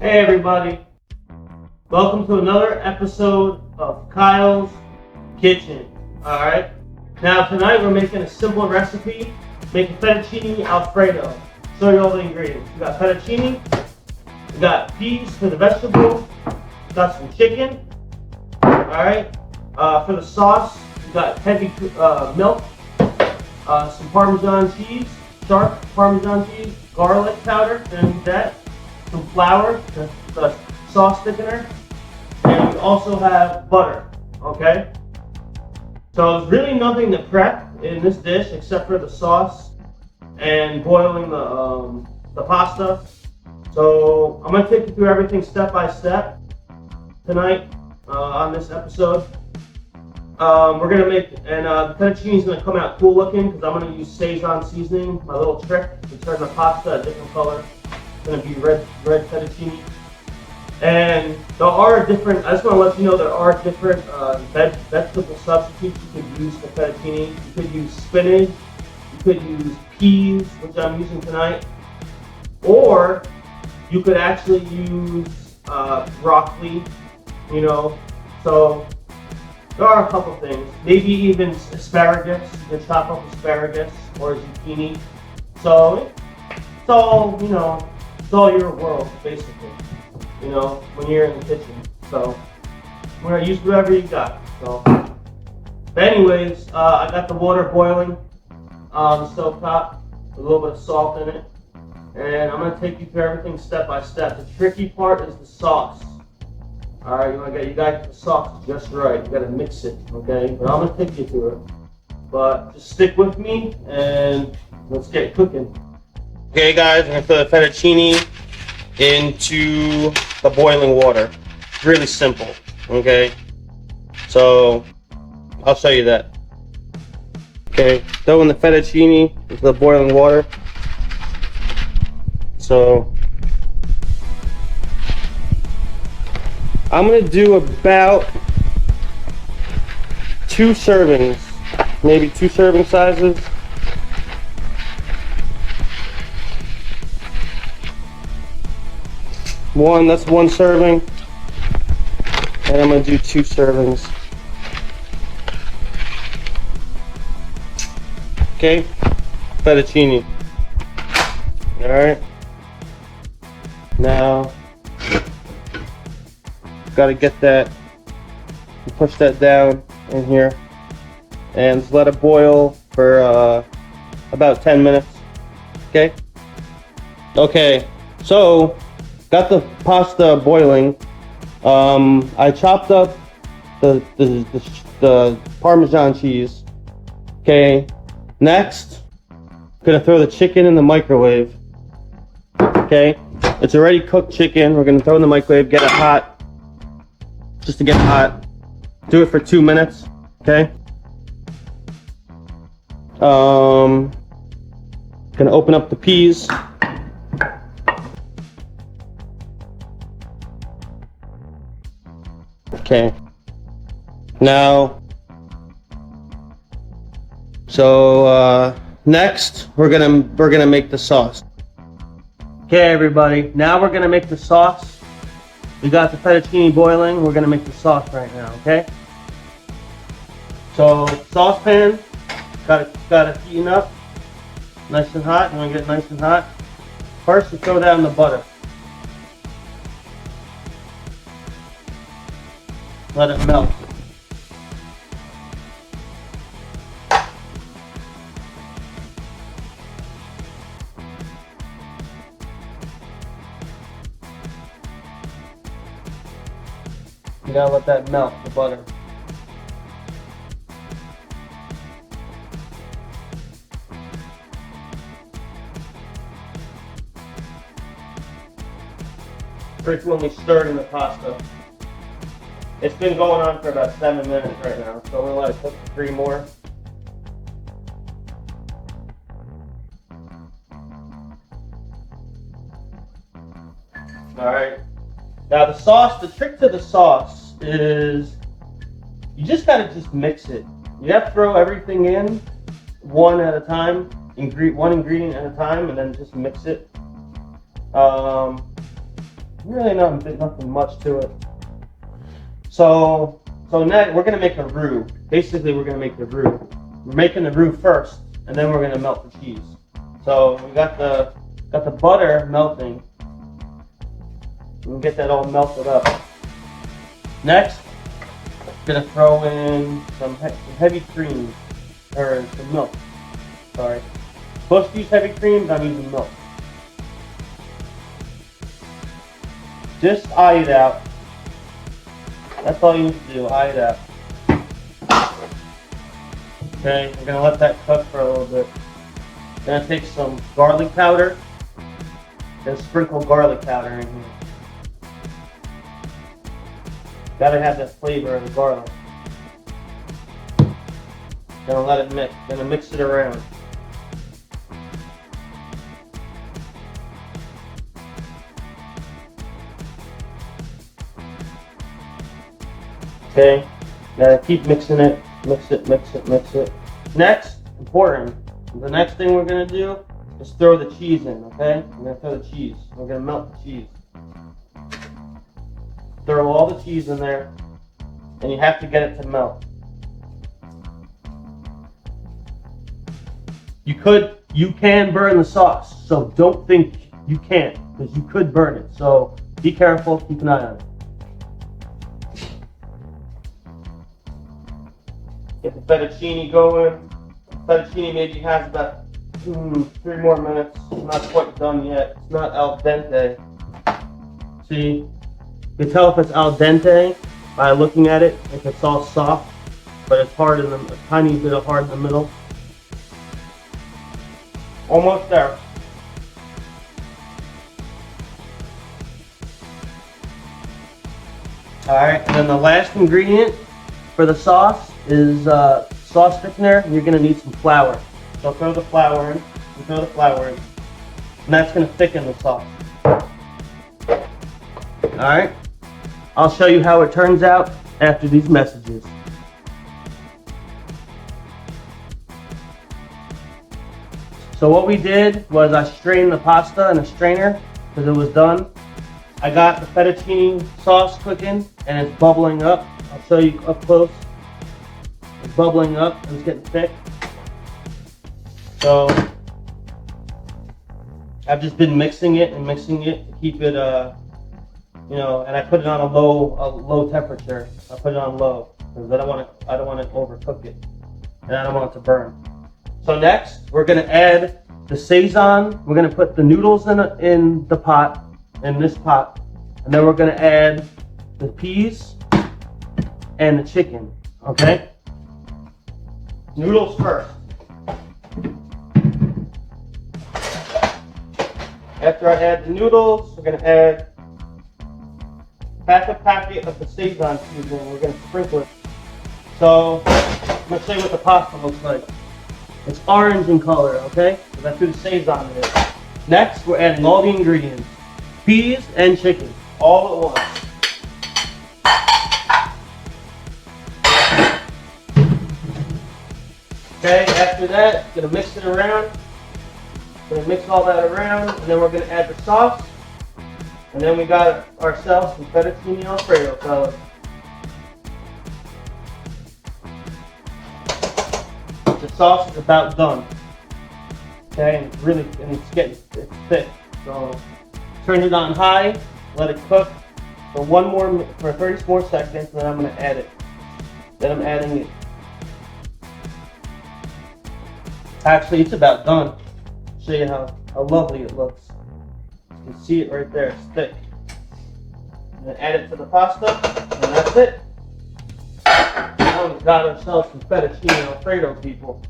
Hey everybody, welcome to another episode of Kyle's Kitchen. Alright, now tonight we're making a simple recipe, making fettuccine Alfredo. Show you all the ingredients. We got fettuccine, we got peas for the vegetable, we got some chicken. Alright, for the sauce, we got heavy milk, some Parmesan cheese, sharp Parmesan cheese, garlic powder, and that. Some flour, the sauce thickener, and we also have butter, okay? So there's really nothing to prep in this dish except for the sauce and boiling the pasta. So I'm gonna take you through everything step by step tonight on this episode. We're gonna make, and the fettuccine is gonna come out cool looking because I'm gonna use Szechuan seasoning, my little trick to turn the pasta a different color. Going to be red fettuccine, and there are different. I just want to let you know there are different vegetable substitutes you could use for fettuccine. You could use spinach, you could use peas, which I'm using tonight, or you could actually use broccoli. You know, so there are a couple things. Maybe even asparagus. You can chop up asparagus or zucchini. So it's all, you know. It's all your world, basically, you know, when you're in the kitchen. So, we're going to use whatever you got. So, but anyways, I got the water boiling on the stove top, with a little bit of salt in it. And I'm going to take you through everything step by step. The tricky part is the sauce. Alright, you got to get the sauce just right. You got to mix it, okay? But I'm going to take you through it. But just stick with me and let's get cooking. Okay guys, I'm going to put the fettuccine into the boiling water. It's really simple, okay? So, I'll show you that. Okay, throwing the fettuccine into the boiling water. So, I'm going to do about 2 servings, maybe 2 serving sizes. That's one serving, and I'm going to do 2 servings. Okay, fettuccine. Alright, now, got to get that, push that down in here, and just let it boil for about 10 minutes. Okay? Okay, so, got the pasta boiling. I chopped up the Parmesan cheese. Okay. Next, gonna throw the chicken in the microwave. Okay. It's already cooked chicken. We're gonna throw it in the microwave, get it hot. Just to get it hot. Do it for 2 minutes. Okay. Gonna open up the peas. Okay. Now, so next we're gonna make the sauce. Okay, everybody. Now we're gonna make the sauce. We got the fettuccine boiling. We're gonna make the sauce right now. Okay. So saucepan, got it heating up, nice and hot. You wanna get it nice and hot. First, you throw down the butter. Let it melt. You gotta let that melt, the butter. Frequently stirring the pasta. It's been going on for about 7 minutes right now, so I'm gonna let it cook for 3 more. Alright. Now the sauce, the trick to the sauce is you just gotta just mix it. You have to throw everything in one at a time, one ingredient at a time, and then just mix it. Really nothing much to it. So next we're gonna make a roux. Basically, we're gonna make the roux. We're making the roux first, and then we're gonna melt the cheese. So we got the butter melting. We'll get that all melted up. Next, we're gonna throw in some heavy cream, or some milk. Sorry. Supposed to use heavy cream, but I'm using milk. Just eye it out. That's all you need to do, eye it out. Okay, we're gonna let that cook for a little bit. Gonna take some garlic powder and sprinkle garlic powder in here. Gotta have that flavor of the garlic. Gonna let it mix. Gonna mix it around. Okay, gotta keep mixing it. Mix it, mix it, mix it. Next, important. The next thing we're gonna do is throw the cheese in. Okay, we're gonna throw the cheese. We're gonna melt the cheese. Throw all the cheese in there, and you have to get it to melt. You can burn the sauce, so don't think you can't, because you could burn it. So be careful, keep an eye on it. Get the fettuccine going. Fettuccine maybe has about 3 more minutes. It's not quite done yet. It's not al dente. See, you can tell if it's al dente by looking at it, if it's all soft, but it's hard a tiny bit of hard in the middle. Almost there. Alright, and then the last ingredient for the sauce is sauce thickener. You're going to need some flour. So throw the flour in. Throw the flour in. And that's going to thicken the sauce. Alright. I'll show you how it turns out after these messages. So what we did was I strained the pasta in a strainer because it was done. I got the fettuccine sauce cooking and it's bubbling up. I'll show you up close. It's bubbling up and it's getting thick. So I've just been mixing it to keep it, and I put it on a low temperature. I put it on low because I don't want to overcook it, and I don't want it to burn. So next, we're gonna add the Szechuan. We're gonna put the noodles in the pot, in this pot, and then we're gonna add the peas and the chicken. Okay. Noodles first. After I add the noodles, we're going to add half a packet of the Szechuan seasoning. We're going to sprinkle it. So I'm going to show you what the pasta looks like. It's orange in color, okay? So that's who the Szechuan is. Next, we're adding all the ingredients. Peas and chicken, all at once. Okay, after that, gonna mix it around. Gonna mix all that around, and then we're gonna add the sauce. And then we got ourselves some fettuccine Alfredo, fellas. The sauce is about done. Okay, and it's thick. So turn it on high, let it cook for 30 more seconds, and then I'm gonna add it. Then I'm adding it. Actually, it's about done. Show you how lovely it looks. You can see it right there, it's thick. And then add it to the pasta, and that's it. Now we've got ourselves some fettuccine Alfredo, people.